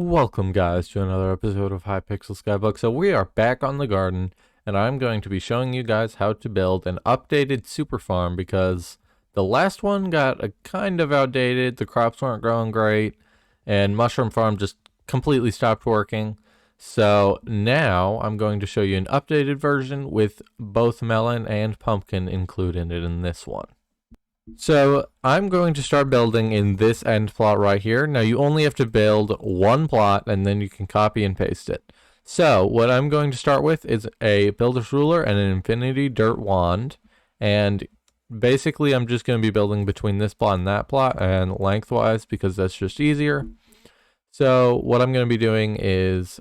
Welcome guys to another episode of Hypixel Skybook. So we are back on the garden and I'm going to be showing you guys how to build an updated super farm because the last one got a kind of outdated, the crops weren't growing great, and Mushroom Farm just completely stopped working. So now I'm going to show you an updated version with both melon and pumpkin included in this one. So I'm going to start building in this end plot right here. Now you only have to build one plot and then you can copy and paste it. So what I'm going to start with is a builder's ruler and an infinity dirt wand. And basically I'm just going to be building between this plot and that plot and lengthwise because that's just easier. So what I'm going to be doing is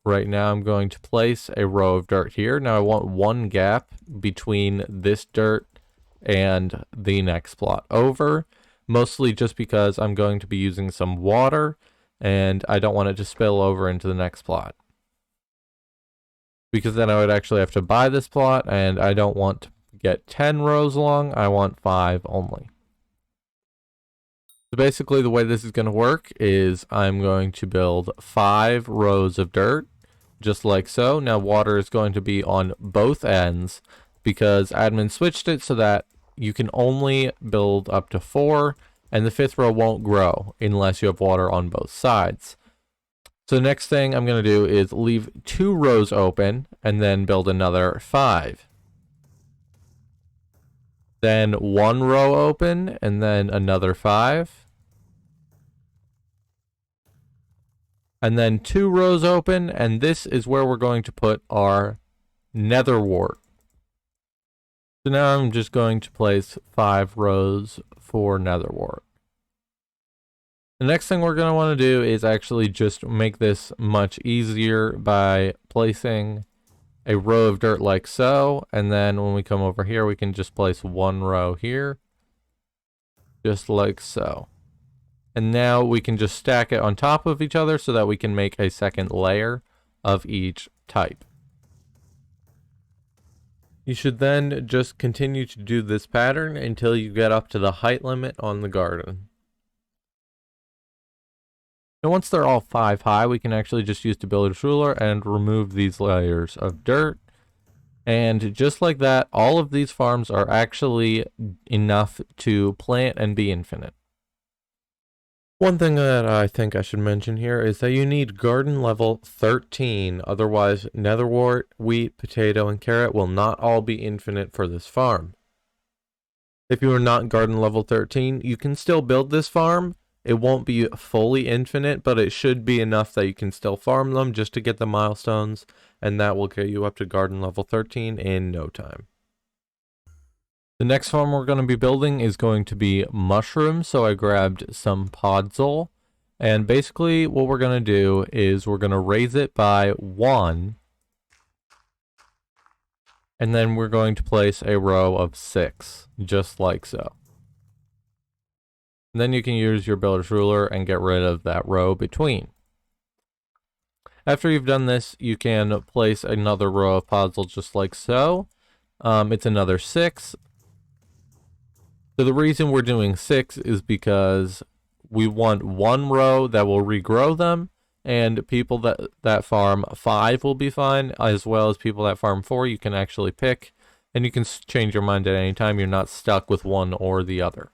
right now I'm going to place a row of dirt here. Now I want one gap between this dirt and the next plot over, mostly just because I'm going to be using some water and I don't want it to spill over into the next plot, because then I would actually have to buy this plot and I don't want to get 10 rows long, I want 5 only. So basically the way this is going to work is I'm going to build 5 rows of dirt just like so. Now water is going to be on both ends because admin switched it so that you can only build up to 4 and the 5th row won't grow unless you have water on both sides. So the next thing I'm going to do is leave 2 rows open and then build another 5. Then 1 row open and then another 5. And then 2 rows open, and this is where we're going to put our nether wart. So now I'm just going to place 5 rows for nether wart. The next thing we're going to want to do is actually just make this much easier by placing a row of dirt like so. And then when we come over here, we can just place 1 row here, just like so. And now we can just stack it on top of each other so that we can make a second layer of each type. You should then just continue to do this pattern until you get up to the height limit on the garden. And once they're all 5 high, we can actually just use the builder's ruler and remove these layers of dirt. And just like that, all of these farms are actually enough to plant and be infinite. One thing that I think I should mention here is that you need garden level 13, otherwise netherwort, wheat, potato, and carrot will not all be infinite for this farm. If you are not garden level 13, you can still build this farm. It won't be fully infinite, but it should be enough that you can still farm them just to get the milestones, and that will get you up to garden level 13 in no time. The next farm we're going to be building is going to be mushrooms, so I grabbed some podzol, and basically what we're going to do is we're going to raise it by 1, and then we're going to place a row of 6, just like so. And then you can use your builder's ruler and get rid of that row between. After you've done this, you can place another row of podzol just like so. It's another 6. So the reason we're doing 6 is because we want 1 row that will regrow them, and people that farm 5 will be fine, as well as people that farm 4 you can actually pick, and you can change your mind at any time. You're not stuck with one or the other.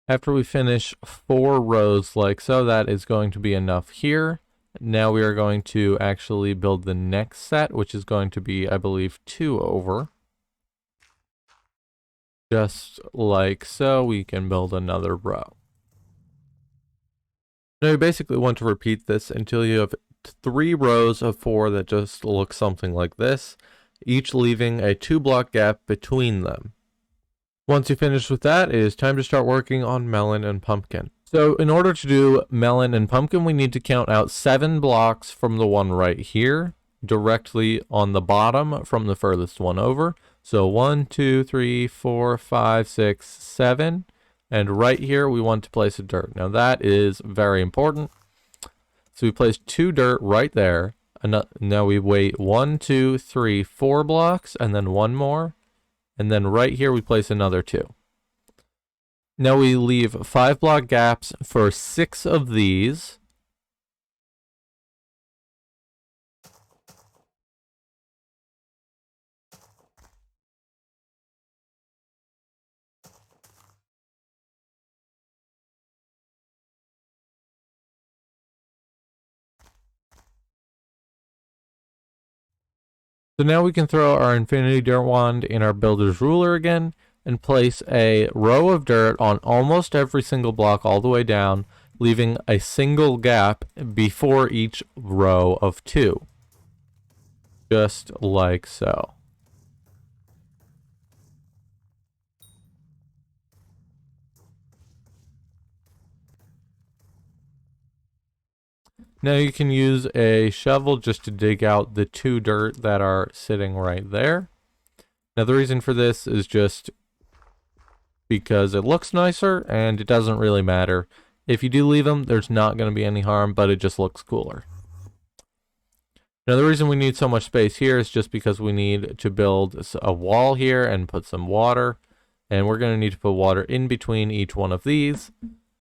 After we finish 4 rows like so, that is going to be enough here. Now we are going to actually build the next set, which is going to be, I believe, 2 over. Just like so, we can build another row. Now you basically want to repeat this until you have 3 rows of 4 that just look something like this, each leaving a 2-block gap between them. Once you finish with that, it is time to start working on melon and pumpkin. So in order to do melon and pumpkin, we need to count out 7 blocks from the one right here, directly on the bottom from the furthest one over. So 1, 2, 3, 4, 5, 6, 7. And right here, we want to place a dirt. Now that is very important. So we place 2 dirt right there. And now we wait 1, 2, 3, 4 blocks, and then 1 more. And then right here we place another 2. Now we leave 5 block gaps for 6 of these. So now we can throw our infinity dirt wand in our builder's ruler again and place a row of dirt on almost every single block all the way down, leaving a single gap before each row of 2. Just like so. Now you can use a shovel just to dig out the 2 dirt that are sitting right there. Now the reason for this is just because it looks nicer and it doesn't really matter. If you do leave them, there's not going to be any harm, but it just looks cooler. Now the reason we need so much space here is just because we need to build a wall here and put some water. And we're going to need to put water in between each one of these.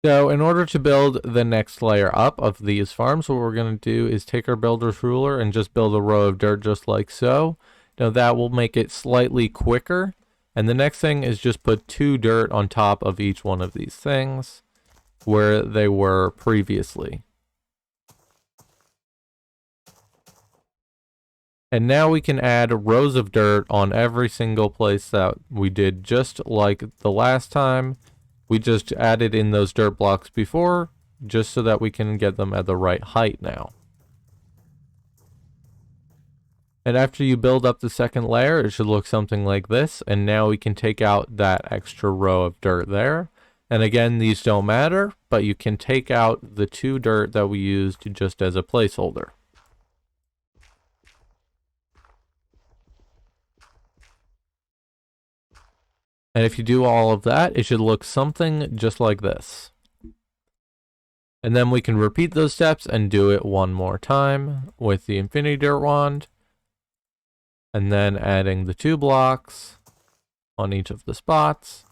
So in order to build the next layer up of these farms, what we're going to do is take our builder's ruler and just build a row of dirt just like so. Now that will make it slightly quicker. And the next thing is just put 2 dirt on top of each one of these things where they were previously. And now we can add rows of dirt on every single place that we did just like the last time. We just added in those dirt blocks before, just so that we can get them at the right height now. And after you build up the second layer, it should look something like this. And now we can take out that extra row of dirt there. And again, these don't matter, but you can take out the 2 dirt that we used just as a placeholder. And if you do all of that, it should look something just like this. And then we can repeat those steps and do it one more time with the infinity dirt wand. And then adding the 2 blocks on each of the spots.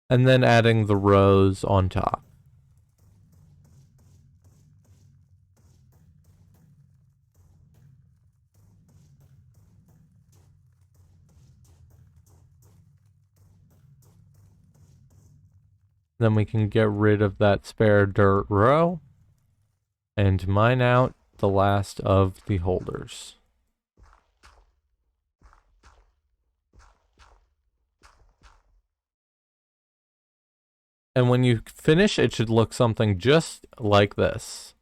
And then adding the rows on top. Then we can get rid of that spare dirt row and mine out the last of the holders. And when you finish, it should look something just like this.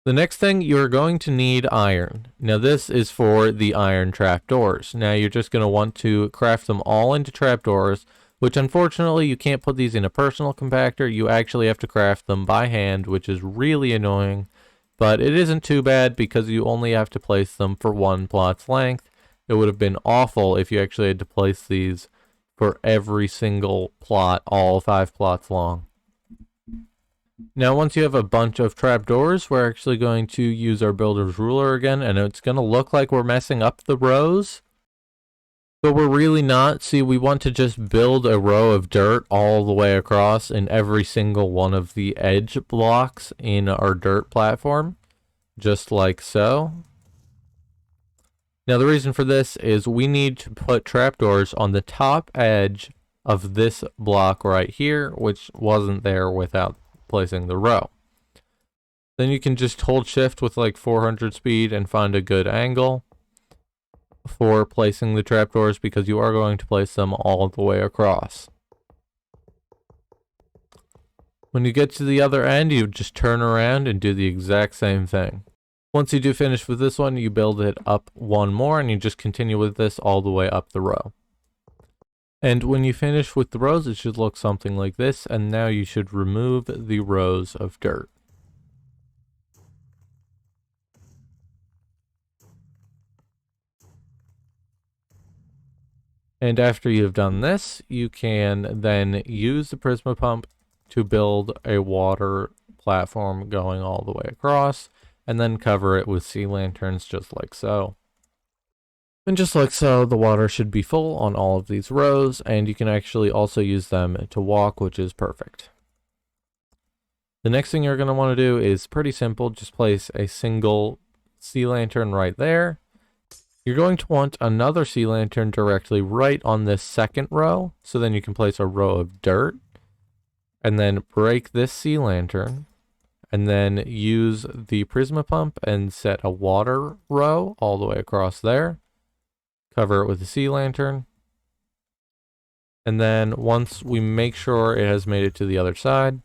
The next thing, you're going to need iron. Now this is for the iron trapdoors. Now you're just going to want to craft them all into trapdoors, which unfortunately you can't put these in a personal compactor. You actually have to craft them by hand, which is really annoying. But it isn't too bad because you only have to place them for 1 plot's length. It would have been awful if you actually had to place these for every single plot, all 5 plots long. Now, once you have a bunch of trapdoors, we're actually going to use our builder's ruler again, and it's going to look like we're messing up the rows. But we're really not. See, we want to just build a row of dirt all the way across in every single one of the edge blocks in our dirt platform, just like so. Now, the reason for this is we need to put trapdoors on the top edge of this block right here, which wasn't there without placing the row. Then you can just hold shift with like 400 speed and find a good angle for placing the trapdoors, because you are going to place them all the way across. When you get to the other end, you just turn around and do the exact same thing. Once you do finish with this one, you build it up one more and you just continue with this all the way up the row. And when you finish with the rows, it should look something like this. And now you should remove the rows of dirt. And after you've done this, you can then use the Prisma pump to build a water platform going all the way across, and then cover it with sea lanterns just like so. And just like so, the water should be full on all of these rows, and you can actually also use them to walk, which is perfect. The next thing you're going to want to do is pretty simple. Just place a single sea lantern right there. You're going to want another sea lantern directly right on this second row. So then you can place a row of dirt and then break this sea lantern and then use the Prisma pump and set a water row all the way across there. Cover it with a sea lantern. And then once we make sure it has made it to the other side,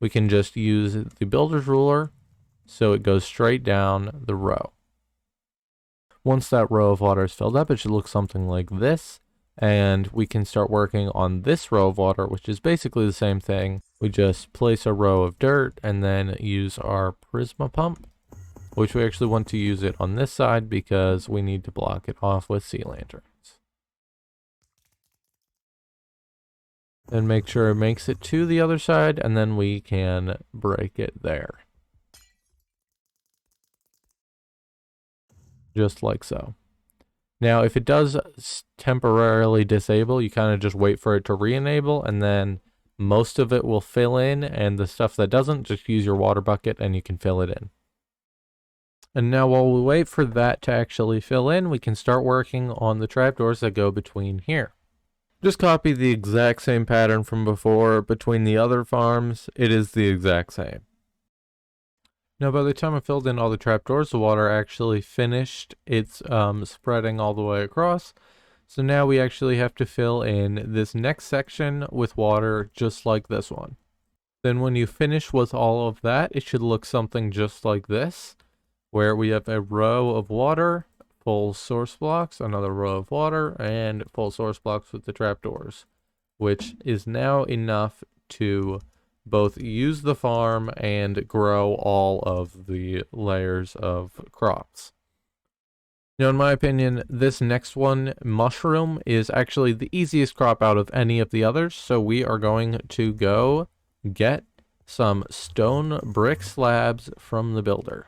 we can just use the builder's ruler so it goes straight down the row. Once that row of water is filled up, it should look something like this. And we can start working on this row of water, which is basically the same thing. We just place a row of dirt and then use our Prisma pump, which we actually want to use it on this side because we need to block it off with sea lanterns. And make sure it makes it to the other side, and then we can break it there. Just like so. Now, if it does temporarily disable, you kind of just wait for it to re-enable, and then most of it will fill in, and the stuff that doesn't, just use your water bucket and you can fill it in. And now while we wait for that to actually fill in, we can start working on the trapdoors that go between here. Just copy the exact same pattern from before between the other farms. It is the exact same. Now, by the time I filled in all the trapdoors, the water actually finished its spreading all the way across. So now we actually have to fill in this next section with water just like this one. Then when you finish with all of that, it should look something just like this, where we have a row of water, full source blocks, another row of water, and full source blocks with the trapdoors, which is now enough to both use the farm and grow all of the layers of crops. Now, in my opinion, this next one, mushroom, is actually the easiest crop out of any of the others. So we are going to go get some stone brick slabs from the builder.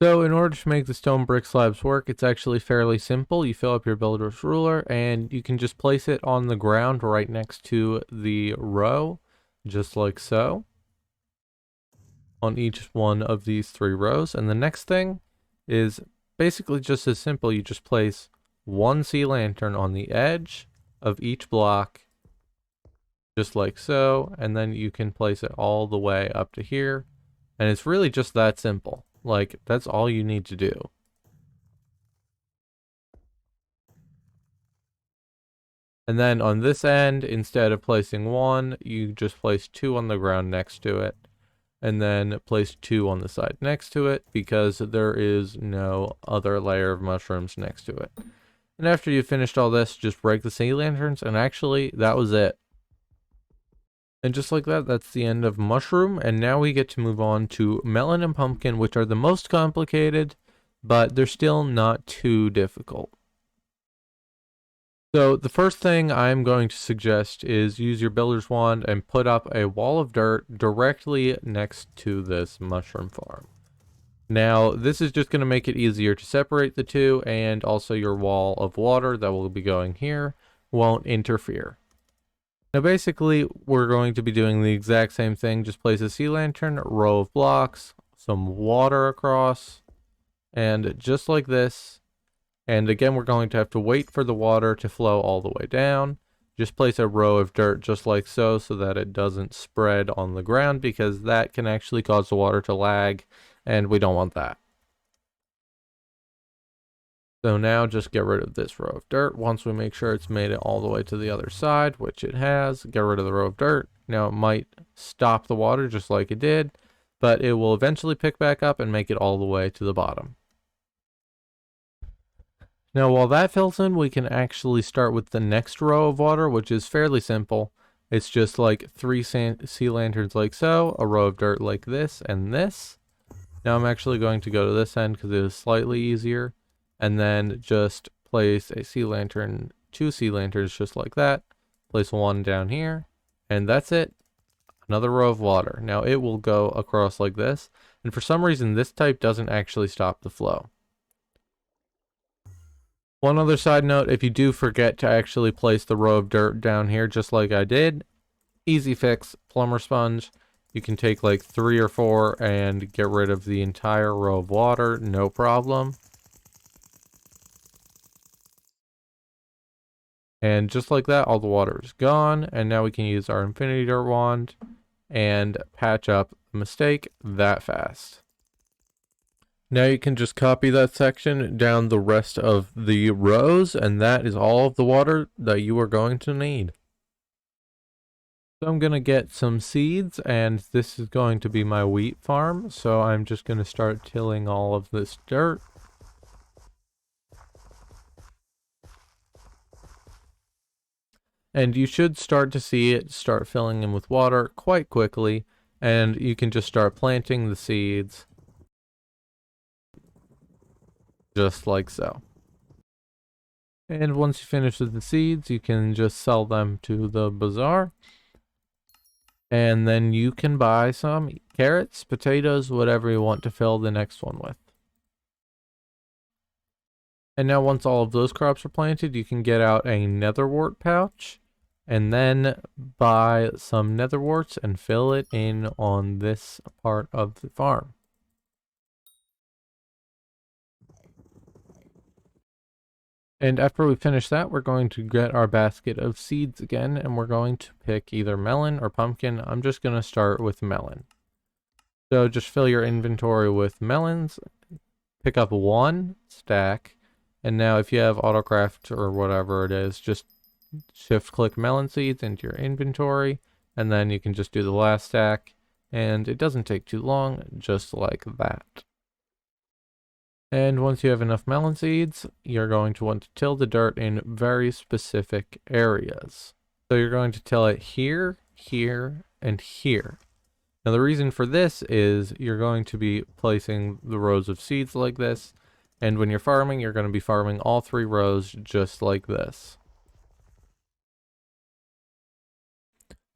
So in order to make the stone brick slabs work, it's actually fairly simple. You fill up your builder's ruler and you can just place it on the ground right next to the row, just like so, on each one of these 3 rows. And the next thing is basically just as simple. You just place one sea lantern on the edge of each block, just like so, and then you can place it all the way up to here. And it's really just that simple. Like, that's all you need to do. And then on this end, instead of placing 1, you just place 2 on the ground next to it. And then place 2 on the side next to it, because there is no other layer of mushrooms next to it. And after you've finished all this, just break the sea lanterns, and actually, that was it. And just like that, that's the end of mushroom, and now we get to move on to melon and pumpkin, which are the most complicated, but they're still not too difficult. So the first thing I'm going to suggest is use your builder's wand and put up a wall of dirt directly next to this mushroom farm. Now, this is just going to make it easier to separate the two, and also your wall of water that will be going here won't interfere. Now, basically, we're going to be doing the exact same thing. Just place a sea lantern, row of blocks, some water across, and just like this. And again, we're going to have to wait for the water to flow all the way down. Just place a row of dirt just like so that it doesn't spread on the ground, because that can actually cause the water to lag, and we don't want that. So now just get rid of this row of dirt. Once we make sure it's made it all the way to the other side, which it has, get rid of the row of dirt. Now it might stop the water just like it did, but it will eventually pick back up and make it all the way to the bottom. Now, while that fills in, we can actually start with the next row of water, which is fairly simple. It's just like 3 sea lanterns like so, a row of dirt like this, and this. Now I'm actually going to go to this end because it is slightly easier. And then just place a sea lantern, 2 sea lanterns just like that. Place one down here, and that's it. Another row of water. Now it will go across like this, and for some reason this type doesn't actually stop the flow. One other side note, if you do forget to actually place the row of dirt down here just like I did, easy fix, plumber sponge. You can take like 3 or 4 and get rid of the entire row of water, no problem. And just like that, all the water is gone, and now we can use our infinity dirt wand and patch up the mistake that fast. Now you can just copy that section down the rest of the rows, and that is all of the water that you are going to need. So I'm going to get some seeds, and this is going to be my wheat farm, so I'm just going to start tilling all of this dirt. And you should start to see it start filling in with water quite quickly, and you can just start planting the seeds. Just like so. And once you finish with the seeds, you can just sell them to the bazaar. And then you can buy some carrots, potatoes, whatever you want to fill the next one with. And now once all of those crops are planted, you can get out a netherwort pouch and then buy some netherworts and fill it in on this part of the farm. And after we finish that, we're going to get our basket of seeds again, and we're going to pick either melon or pumpkin. I'm just going to start with melon. So just fill your inventory with melons, pick up 1 stack, and now if you have autocraft or whatever it is, just shift click melon seeds into your inventory, and then you can just do the last stack, and it doesn't take too long, just like that. And once you have enough melon seeds, you're going to want to till the dirt in very specific areas. So you're going to till it here, here, and here. Now the reason for this is you're going to be placing the rows of seeds like this, and when you're farming, you're going to be farming all 3 rows just like this.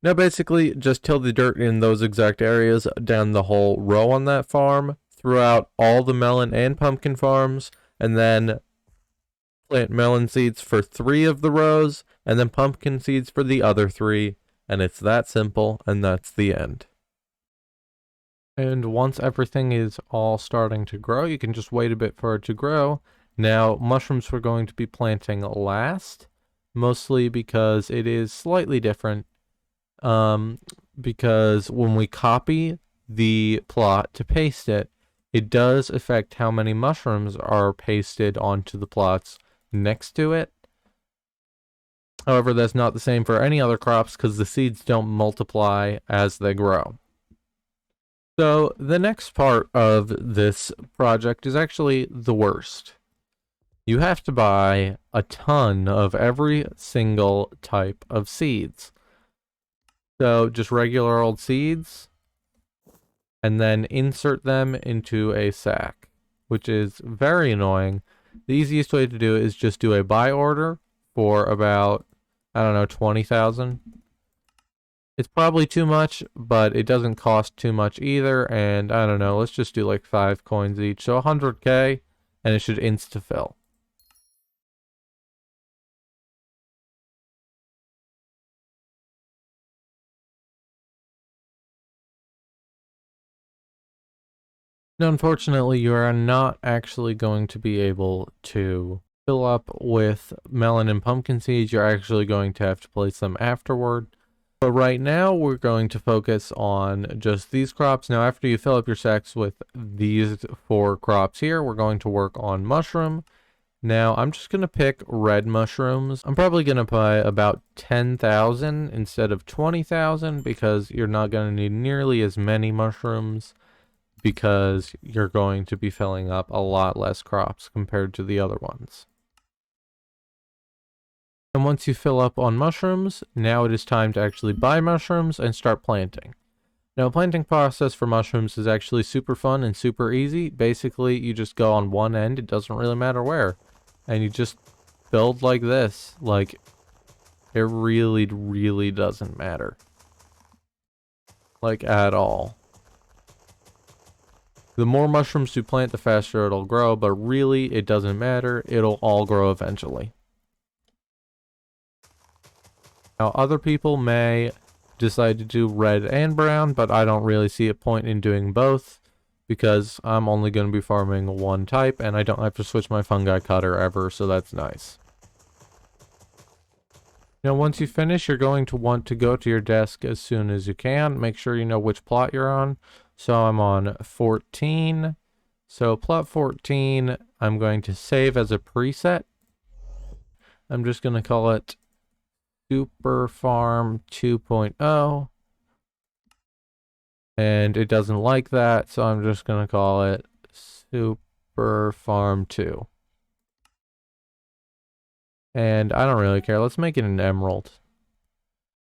Now basically, just till the dirt in those exact areas down the whole row on that farm, throughout all the melon and pumpkin farms, and then plant melon seeds for 3 of the rows, and then pumpkin seeds for the other 3, and it's that simple, and that's the end. And once everything is all starting to grow, you can just wait a bit for it to grow. Now, mushrooms we're going to be planting last, mostly because it is slightly different. Because when we copy the plot to paste it, it does affect how many mushrooms are pasted onto the plots next to it. However, that's not the same for any other crops because the seeds don't multiply as they grow. So the next part of this project is actually the worst. You have to buy a ton of every single type of seeds. So just regular old seeds, and then insert them into a sack, which is very annoying. The easiest way to do it is just do a buy order for about, I don't know, 20,000. It's probably too much, but it doesn't cost too much either, and I don't know, let's just do like 5 coins each, so 100k, and it should insta-fill. Now, unfortunately, you are not actually going to be able to fill up with melon and pumpkin seeds. You're actually going to have to place them afterward. But right now, we're going to focus on just these crops. Now, after you fill up your sacks with these 4 crops here, we're going to work on mushroom. Now, I'm just going to pick red mushrooms. I'm probably going to buy about 10,000 instead of 20,000 because you're not going to need nearly as many mushrooms, because you're going to be filling up a lot less crops compared to the other ones. And once you fill up on mushrooms, now it is time to actually buy mushrooms and start planting. Now, planting process for mushrooms is actually super fun and super easy. Basically, you just go on one end, it doesn't really matter where, and you just build like this, like, it really, really doesn't matter. Like, at all. The more mushrooms you plant, the faster it'll grow, but really, it doesn't matter. It'll all grow eventually. Now, other people may decide to do red and brown, but I don't really see a point in doing both because I'm only going to be farming one type, and I don't have to switch my fungi cutter ever, so that's nice. Now, once you finish, you're going to want to go to your desk as soon as you can. Make sure you know which plot you're on. So I'm on 14. So plot 14, I'm going to save as a preset. I'm just going to call it Super Farm 2.0. And it doesn't like that, so I'm just going to call it Super Farm 2. And I don't really care. Let's make it an emerald.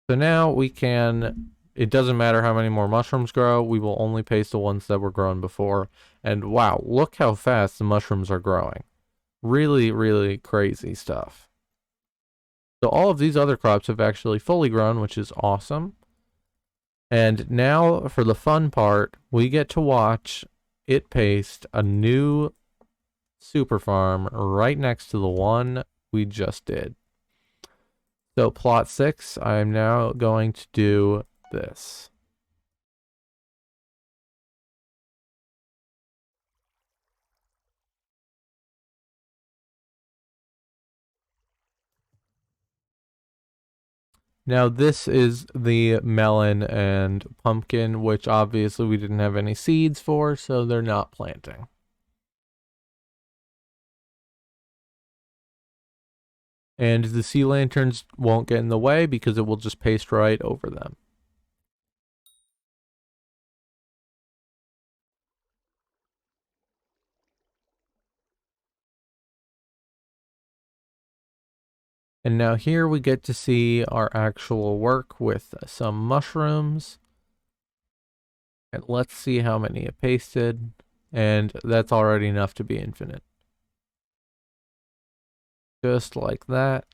So now we can, it doesn't matter how many more mushrooms grow. We will only paste the ones that were grown before. And wow, look how fast the mushrooms are growing. Really, really crazy stuff. So all of these other crops have actually fully grown, which is awesome. And now for the fun part, we get to watch it paste a new super farm right next to the one we just did. So plot 6, I'm now going to do this. Now this is the melon and pumpkin, which obviously we didn't have any seeds for, so they're not planting. And the sea lanterns won't get in the way because it will just paste right over them. And now here we get to see our actual work with some mushrooms. And let's see how many it pasted. And that's already enough to be infinite. Just like that.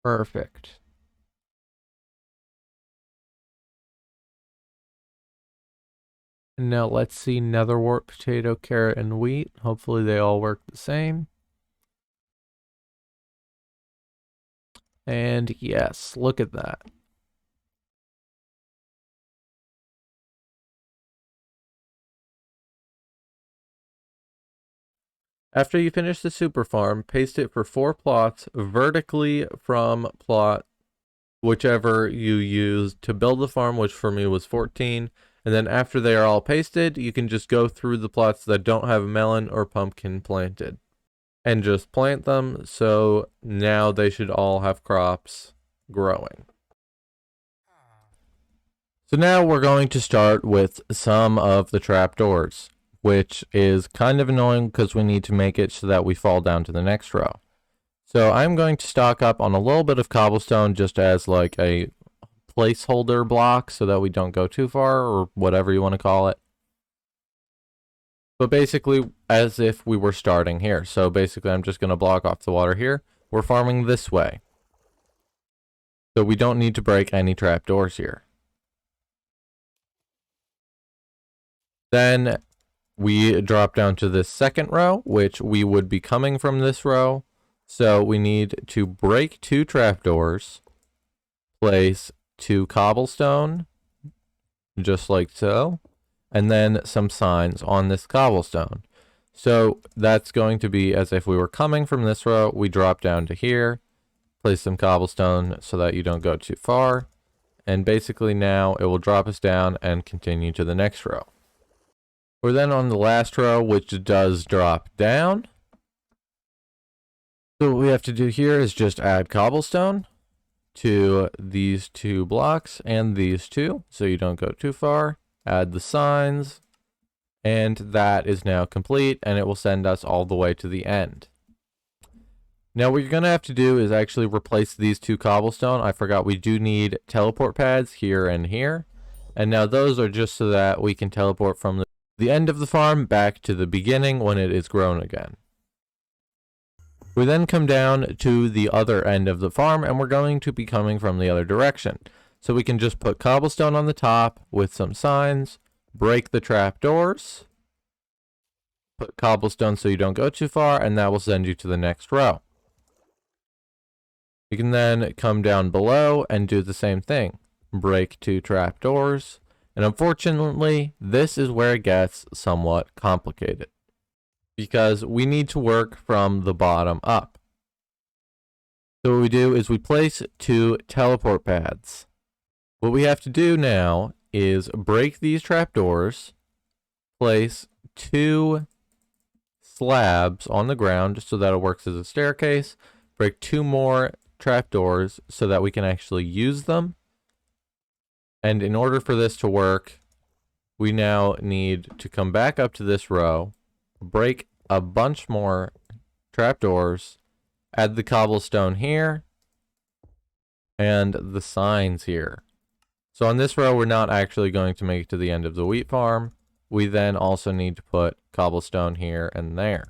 Perfect. And now let's see netherwort, potato, carrot, and wheat. Hopefully they all work the same. And yes, look at that. After you finish the super farm, paste it for 4 plots vertically from plot whichever you used to build the farm, which for me was 14. And then after they are all pasted, you can just go through the plots that don't have melon or pumpkin planted and just plant them. So now they should all have crops growing. So now we're going to start with some of the trapdoors, which is kind of annoying because we need to make it so that we fall down to the next row. So I'm going to stock up on a little bit of cobblestone just as like a placeholder block so that we don't go too far, or whatever you want to call it. But basically as if we were starting here. So basically I'm just going to block off the water here. We're farming this way. So we don't need to break any trapdoors here. Then we drop down to this second row, which we would be coming from this row. So we need to break 2 trapdoors, place 2 cobblestone, just like so, and then some signs on this cobblestone. So that's going to be as if we were coming from this row. We drop down to here, place some cobblestone so that you don't go too far, and basically now it will drop us down and continue to the next row. We're then on the last row, which does drop down. So what we have to do here is just add cobblestone to these 2 blocks and these 2, so you don't go too far. Add the signs, and that is now complete, and it will send us all the way to the end. Now what you're going to have to do is actually replace these 2 cobblestone. I forgot we do need teleport pads here and here, and now those are just so that we can teleport from the end of the farm back to the beginning when it is grown again. We then come down to the other end of the farm, and we're going to be coming from the other direction. So we can just put cobblestone on the top with some signs, break the trapdoors, put cobblestone so you don't go too far, and that will send you to the next row. You can then come down below and do the same thing. Break 2 trapdoors. And unfortunately, this is where it gets somewhat complicated, because we need to work from the bottom up. So what we do is we place 2 teleport pads. What we have to do now is break these trapdoors, place 2 slabs on the ground so that it works as a staircase, break 2 more trapdoors so that we can actually use them. And in order for this to work, we now need to come back up to this row, break a bunch more trapdoors, add the cobblestone here, and the signs here. So on this row, we're not actually going to make it to the end of the wheat farm. We then also need to put cobblestone here and there.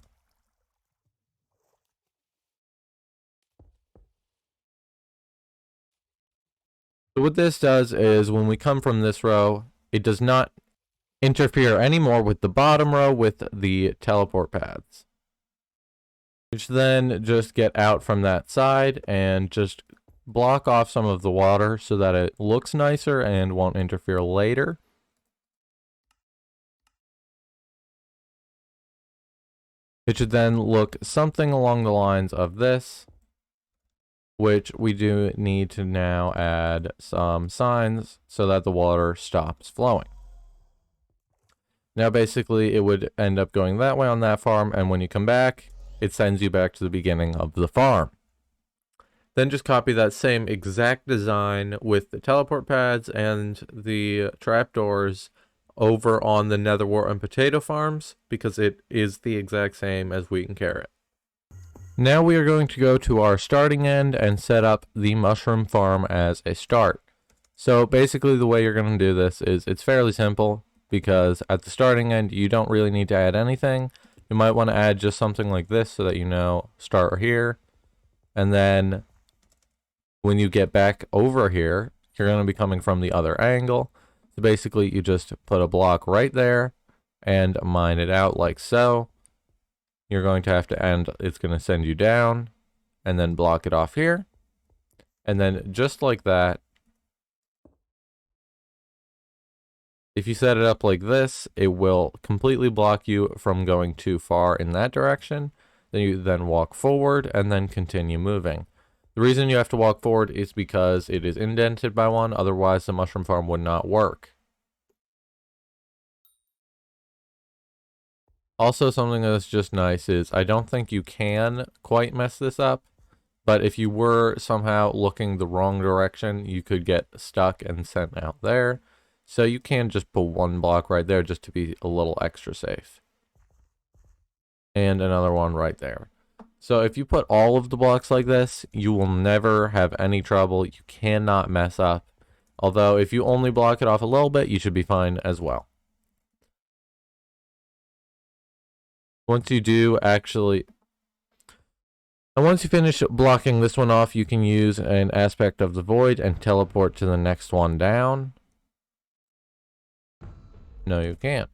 So what this does is when we come from this row, it does not interfere anymore with the bottom row with the teleport pads. Which then just get out from that side and just block off some of the water so that it looks nicer and won't interfere later. It should then look something along the lines of this, which we do need to now add some signs so that the water stops flowing. Now basically it would end up going that way on that farm, and when you come back, it sends you back to the beginning of the farm. Then just copy that same exact design with the teleport pads and the trapdoors over on the netherwort and potato farms, because it is the exact same as wheat and carrot. Now we are going to go to our starting end and set up the mushroom farm as a start. So basically the way you're going to do this is it's fairly simple, because at the starting end you don't really need to add anything. You might want to add just something like this so that you know start here, and then when you get back over here, you're going to be coming from the other angle. So basically you just put a block right there and mine it out like so. You're going to have to end, it's going to send you down and then block it off here. And then just like that, if you set it up like this, it will completely block you from going too far in that direction. Then you then walk forward and then continue moving. The reason you have to walk forward is because it is indented by one, otherwise the mushroom farm would not work. Also, something that's just nice is I don't think you can quite mess this up, but if you were somehow looking the wrong direction, you could get stuck and sent out there. So you can just put one block right there just to be a little extra safe. And another one right there. So if you put all of the blocks like this, you will never have any trouble. You cannot mess up. Although if you only block it off a little bit, you should be fine as well. Once you do actually, and once you finish blocking this one off, you can use an aspect of the void and teleport to the next one down. No, you can't.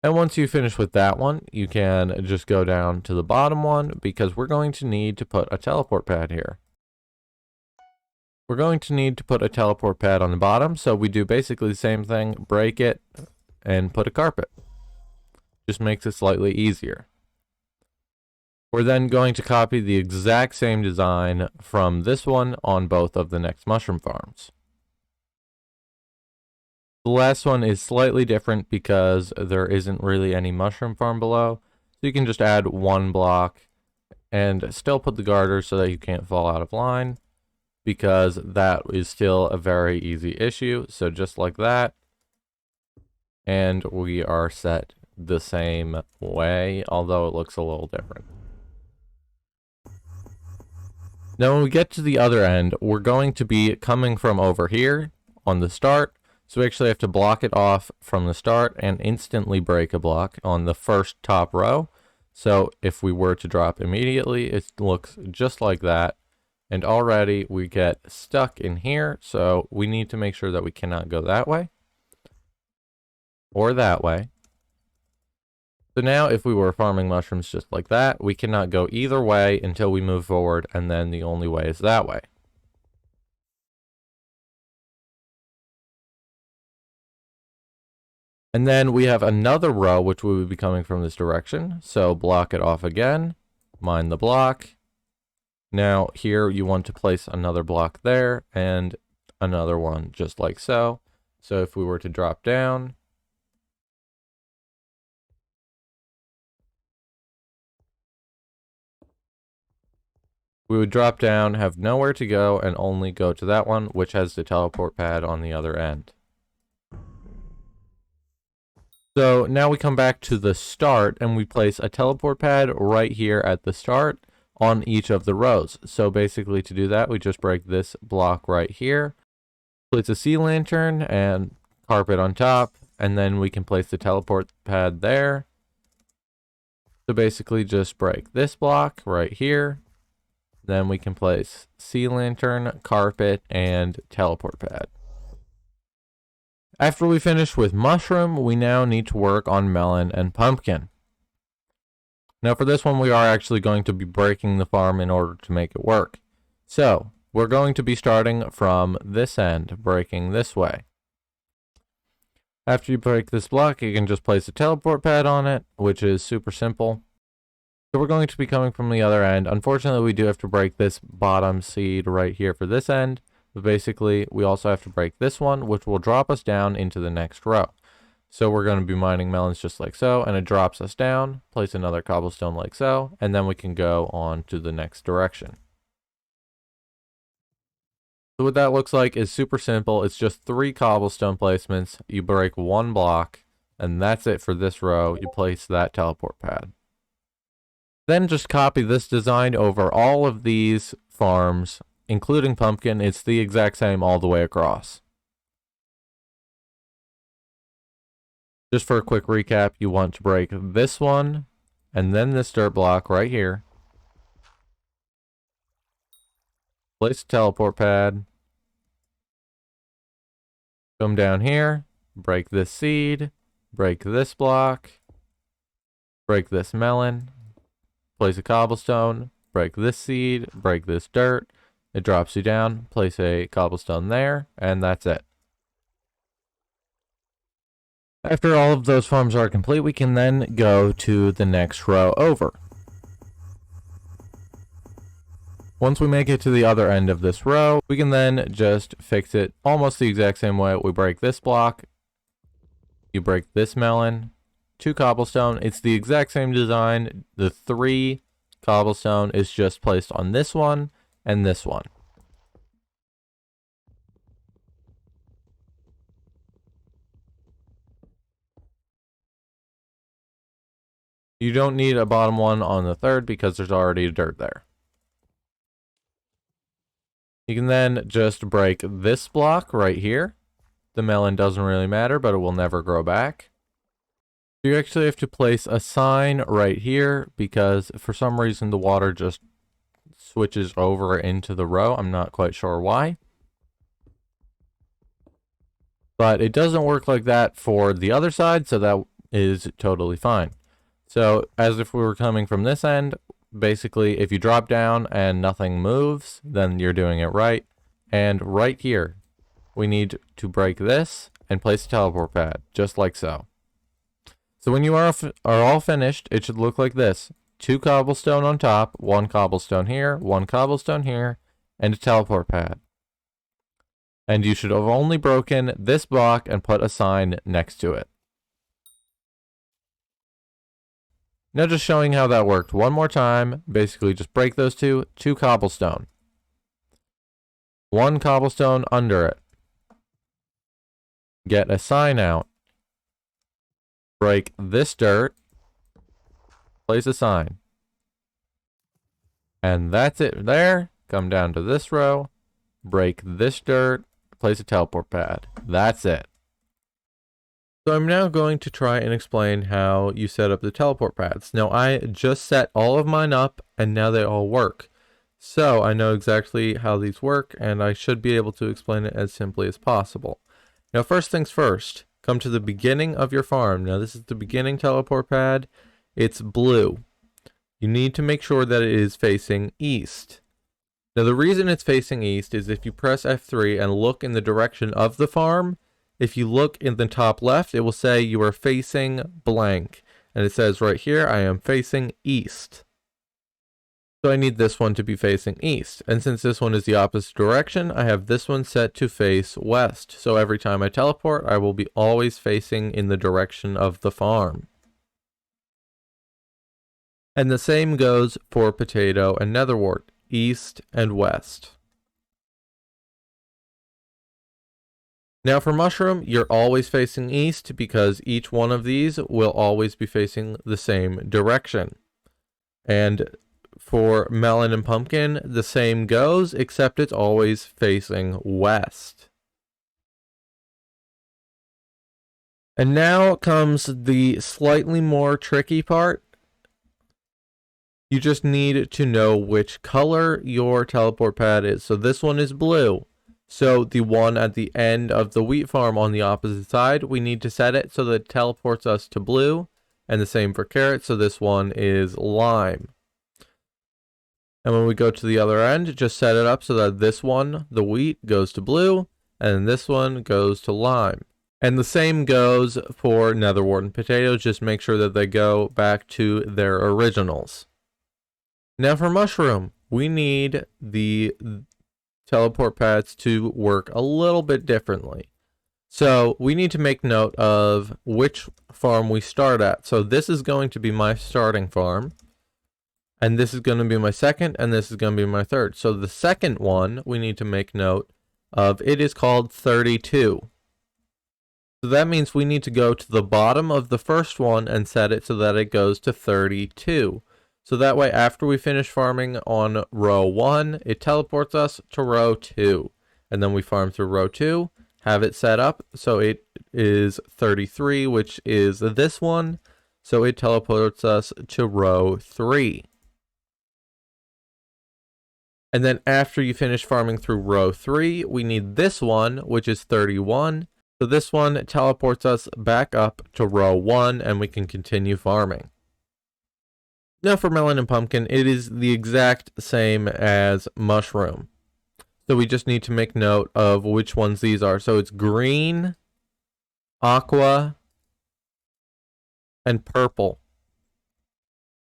And once you finish with that one, you can just go down to the bottom one, because we're going to need to put a teleport pad here. We're going to need to put a teleport pad on the bottom, so we do basically the same thing, break it, and put a carpet. Just makes it slightly easier. We're then going to copy the exact same design from this one on both of the next mushroom farms. The last one is slightly different because there isn't really any mushroom farm below. So you can just add one block and still put the garters so that you can't fall out of line, because that is still a very easy issue. So just like that. And we are set the same way, although it looks a little different. Now when we get to the other end, we're going to be coming from over here on the start. So we actually have to block it off from the start and instantly break a block on the first top row. So if we were to drop immediately, it looks just like that. And already we get stuck in here. So we need to make sure that we cannot go that way or that way. So now if we were farming mushrooms just like that, we cannot go either way until we move forward, and then the only way is that way. And then we have another row which will be coming from this direction. So block it off again, mine the block. Now here you want to place another block there and another one just like so. So if we were to drop down, we would drop down, have nowhere to go, and only go to that one, which has the teleport pad on the other end. So now we come back to the start and we place a teleport pad right here at the start on each of the rows. So basically to do that, we just break this block right here, place a sea lantern and carpet on top, and then we can place the teleport pad there. So basically just break this block right here. Then we can place sea lantern, carpet, and teleport pad. After we finish with mushroom, we now need to work on melon and pumpkin. Now for this one, we are actually going to be breaking the farm in order to make it work. So we're going to be starting from this end, breaking this way. After you break this block, you can just place a teleport pad on it, which is super simple. So we're going to be coming from the other end. Unfortunately, we do have to break this bottom seed right here for this end. But basically, we also have to break this one, which will drop us down into the next row. So we're going to be mining melons just like so, and it drops us down, place another cobblestone like so, and then we can go on to the next direction. So what that looks like is super simple. It's just 3 cobblestone placements. You break 1 block, and that's it for this row. You place that teleport pad. Then just copy this design over all of these farms, including pumpkin. It's the exact same all the way across. Just for a quick recap, you want to break this one, and then this dirt block right here. Place a teleport pad. Come down here, break this seed, break this block, break this melon, place a cobblestone, break this seed, break this dirt. It drops you down, place a cobblestone there, and that's it. After all of those farms are complete, we can then go to the next row over. Once we make it to the other end of this row, we can then just fix it almost the exact same way. We break this block, you break this melon, 2 cobblestone. It's the exact same design. The 3 cobblestone is just placed on this one and this one. You don't need a bottom one on the 3rd because there's already dirt there. You can then just break this block right here. The melon doesn't really matter, but it will never grow back. You actually have to place a sign right here because for some reason the water just switches over into the row. I'm not quite sure why. But it doesn't work like that for the other side, so that is totally fine. So as if we were coming from this end, basically if you drop down and nothing moves, then you're doing it right. And right here, we need to break this and place a teleport pad, just like so. So when you are all finished, it should look like this. 2 cobblestone on top, 1 cobblestone here, 1 cobblestone here, and a teleport pad. And you should have only broken this block and put a sign next to it. Now just showing how that worked one more time. Basically just break those 2 cobblestone. 1 cobblestone under it. Get a sign out. Break this dirt. Place a sign. And that's it there. Come down to this row. Break this dirt. Place a teleport pad. That's it. So I'm now going to try and explain how you set up the teleport pads. Now I just set all of mine up and now they all work. So I know exactly how these work and I should be able to explain it as simply as possible. Now first things first, come to the beginning of your farm. Now this is the beginning teleport pad. It's blue. You need to make sure that it is facing east. Now the reason it's facing east is if you press F3 and look in the direction of the farm, if you look in the top left, it will say you are facing blank. And it says right here, I am facing east. So I need this one to be facing east. And since this one is the opposite direction, I have this one set to face west. So every time I teleport, I will be always facing in the direction of the farm. And the same goes for potato and netherwort, east and west. Now for mushroom, you're always facing east because each one of these will always be facing the same direction. And for melon and pumpkin, the same goes, except it's always facing west. And now comes the slightly more tricky part. You just need to know which color your teleport pad is. So this one is blue. So the one at the end of the wheat farm on the opposite side, we need to set it so that it teleports us to blue. And the same for carrot. So this one is lime. And when we go to the other end, just set it up so that this one, the wheat, goes to blue. And this one goes to lime. And the same goes for netherwort and potatoes. Just make sure that they go back to their originals. Now for mushroom, we need the teleport pads to work a little bit differently. So we need to make note of which farm we start at. So this is going to be my starting farm. And this is going to be my second, and this is going to be my third. So the second one, we need to make note of, it is called 32. So that means we need to go to the bottom of the first one and set it so that it goes to 32. So that way, after we finish farming on row 1, it teleports us to row 2. And then we farm through row 2, have it set up so it is 33, which is this one. So it teleports us to row 3. And then after you finish farming through row 3, we need this one, which is 31. So this one teleports us back up to row 1 and we can continue farming. Now for melon and pumpkin, it is the exact same as mushroom. So we just need to make note of which ones these are. So it's green, aqua, and purple.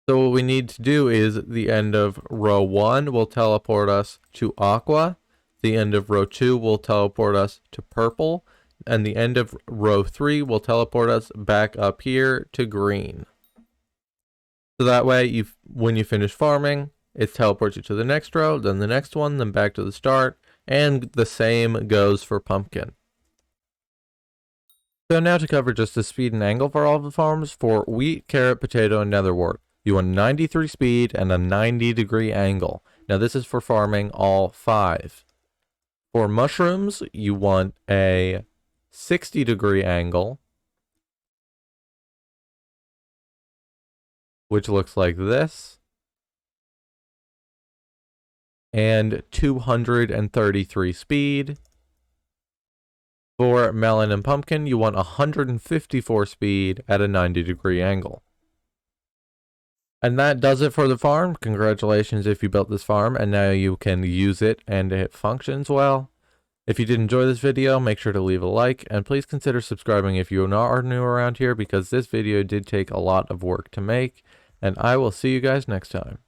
So what we need to do is the end of row 1 will teleport us to aqua. The end of row 2 will teleport us to purple. And the end of row 3 will teleport us back up here to green. So that way, when you finish farming, it teleports you to the next row, then the next one, then back to the start, and the same goes for pumpkin. So now to cover just the speed and angle for all of the farms, for wheat, carrot, potato, and netherwort, you want 93 speed and a 90-degree angle. Now this is for farming all 5. For mushrooms, you want a 60-degree angle, which looks like this, and 233 speed. For melon and pumpkin, you want 154 speed at a 90-degree angle. And that does it for the farm. Congratulations if you built this farm, and now you can use it and it functions well. If you did enjoy this video, make sure to leave a like, and please consider subscribing if you are new around here, because this video did take a lot of work to make, and I will see you guys next time.